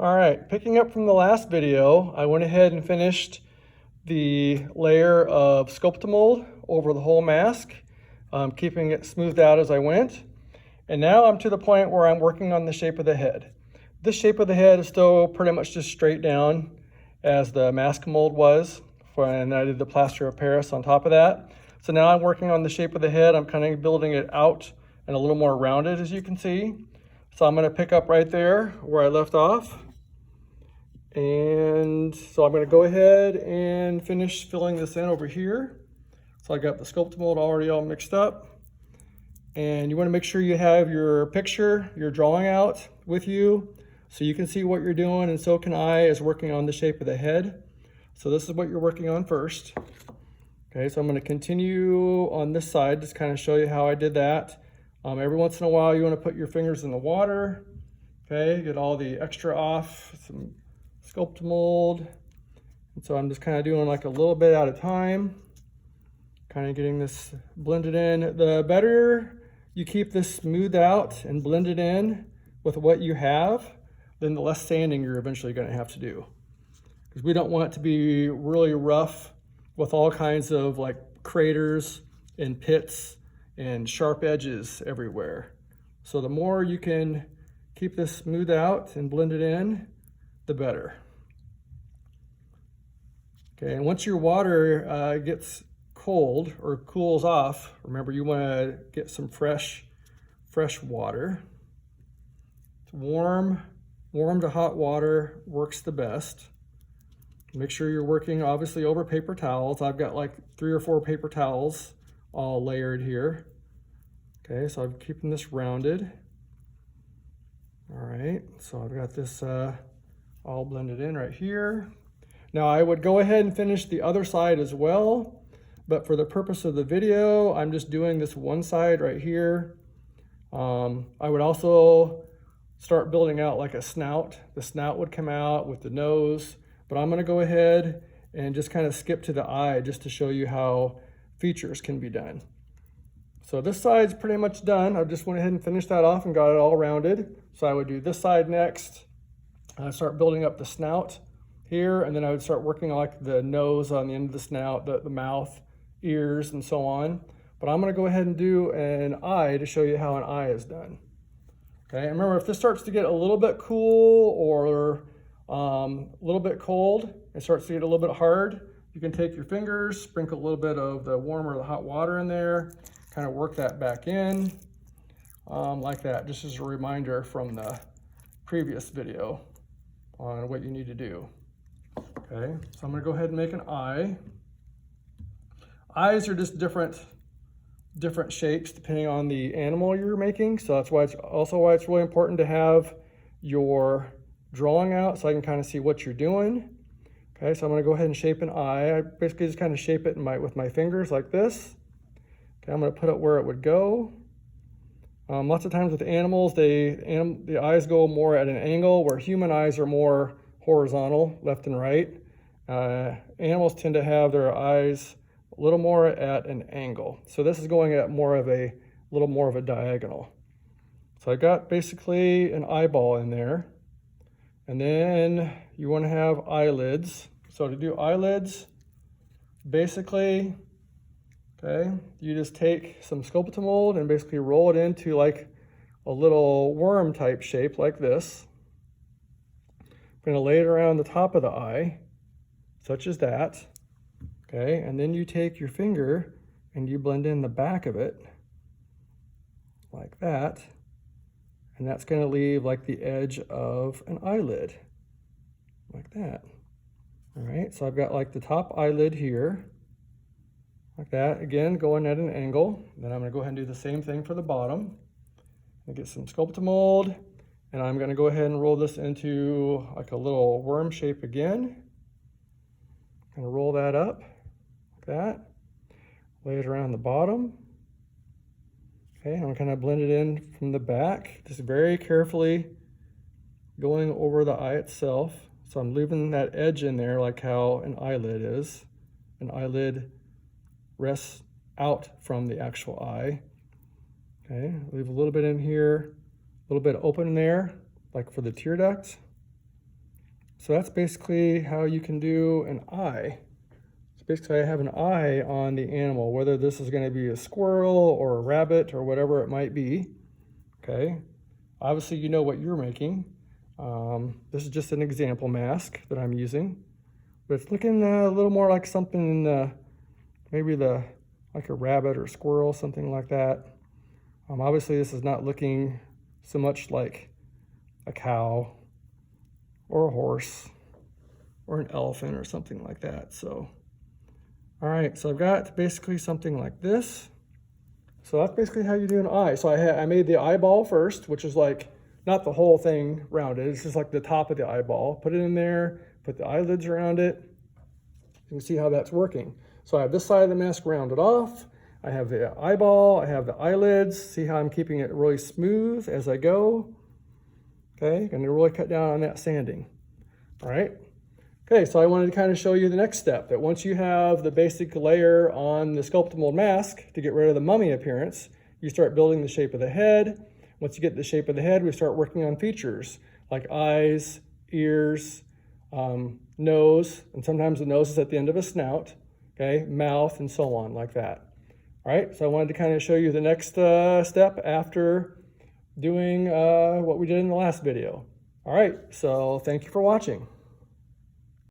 All right, picking up from the last video, I went ahead and finished the layer of Sculptamold over the whole mask, keeping it smoothed out as I went. And now I'm to the point where I'm working on the shape of the head. This shape of the head is still pretty much just straight down as the mask mold was, and I did the plaster of Paris on top of that. So now I'm working on the shape of the head. I'm kind of building it out and a little more rounded, as you can see. So I'm going to pick up right there where I left off. And so I'm going to go ahead and finish filling this in over here. So I got the Sculptamold already all mixed up. And you want to make sure you have your picture, your drawing out with you so you can see what you're doing, and so can I as working on the shape of the head. So this is what you're working on first. Okay, so I'm going to continue on this side, just kind of show you how I did that. Every once in a while you want to put your fingers in the water, okay, get all the extra off, some Sculptamold. And so I'm just kind of doing like a little bit at a time, kind of getting this blended in. The better you keep this smoothed out and blended in with what you have, then the less sanding you're eventually going to have to do. Because we don't want it to be really rough with all kinds of like craters and pits and sharp edges everywhere. So the more you can keep this smoothed out and blended in, the better. Okay, and once your water gets cold or cools off, remember you want to get some fresh water. It's warm to hot water works the best. Make sure you're working obviously over paper towels. I've got like 3 or 4 paper towels all layered here. Okay, so I'm keeping this rounded. All right, so I've got this all blended in right here. Now I would go ahead and finish the other side as well, but for the purpose of the video, I'm just doing this one side right here. I would also start building out like a snout. The snout would come out with the nose, but I'm gonna go ahead and just kind of skip to the eye just to show you how features can be done. So this side's pretty much done. I just went ahead and finished that off and got it all rounded. So I would do this side next. Start building up the snout here, and then I would start working like the nose on the end of the snout, the mouth, ears, and so on. But I'm gonna go ahead and do an eye to show you how an eye is done. Okay, and remember, if this starts to get a little bit cool or a little bit cold, it starts to get a little bit hard, you can take your fingers, sprinkle a little bit of the warm or the hot water in there, kind of work that back in like that, just as a reminder from the previous video on what you need to do. Okay, so I'm going to go ahead and make an eye. Eyes are just different shapes depending on the animal you're making, so that's why it's really important to have your drawing out so I can kind of see what you're doing. Okay, so I'm going to go ahead and shape an eye. I basically just kind of shape it with my fingers like this. Okay, I'm going to put it where it would go. Lots of times with animals, the eyes go more at an angle, where human eyes are more horizontal, left and right. Animals tend to have their eyes a little more at an angle. So this is going at a little more of a diagonal. So I got basically an eyeball in there. And then you want to have eyelids. So to do eyelids, basically, okay, you just take some Sculptamold and basically roll it into like a little worm type shape like this. I'm going to lay it around the top of the eye, such as that. Okay, and then you take your finger and you blend in the back of it like that. And that's going to leave like the edge of an eyelid, like that. All right, so I've got like the top eyelid here, like that. Again, going at an angle. Then I'm going to go ahead and do the same thing for the bottom. I get some Sculptamold, and I'm going to go ahead and roll this into like a little worm shape again. I'm going to roll that up like that. Lay it around the bottom. Okay, I'm kind of blend it in from the back, just very carefully going over the eye itself. So I'm leaving that edge in there like how an eyelid is. An eyelid rests out from the actual eye. Okay, leave a little bit in here, a little bit open there, like for the tear duct. So that's basically how you can do an eye. So basically I have an eye on the animal, whether this is going to be a squirrel or a rabbit or whatever it might be. Okay, obviously you know what you're making. This is just an example mask that I'm using, but it's looking a little more like something, maybe like a rabbit or squirrel, something like that. Obviously this is not looking so much like a cow or a horse or an elephant or something like that. So, all right, so I've got basically something like this. So that's basically how you do an eye. So I made the eyeball first, which is like not the whole thing rounded. It's just like the top of the eyeball. Put it in there, put the eyelids around it. You can see how that's working. So I have this side of the mask rounded off. I have the eyeball, I have the eyelids. See how I'm keeping it really smooth as I go. Okay, gonna really cut down on that sanding. All right. Okay, so I wanted to kind of show you the next step, that once you have the basic layer on the Sculptamold mask to get rid of the mummy appearance, you start building the shape of the head. Once you get the shape of the head, we start working on features like eyes, ears, nose, and sometimes the nose is at the end of a snout, okay, mouth, and so on like that. All right, so I wanted to kind of show you the next step after doing what we did in the last video. All right, so thank you for watching.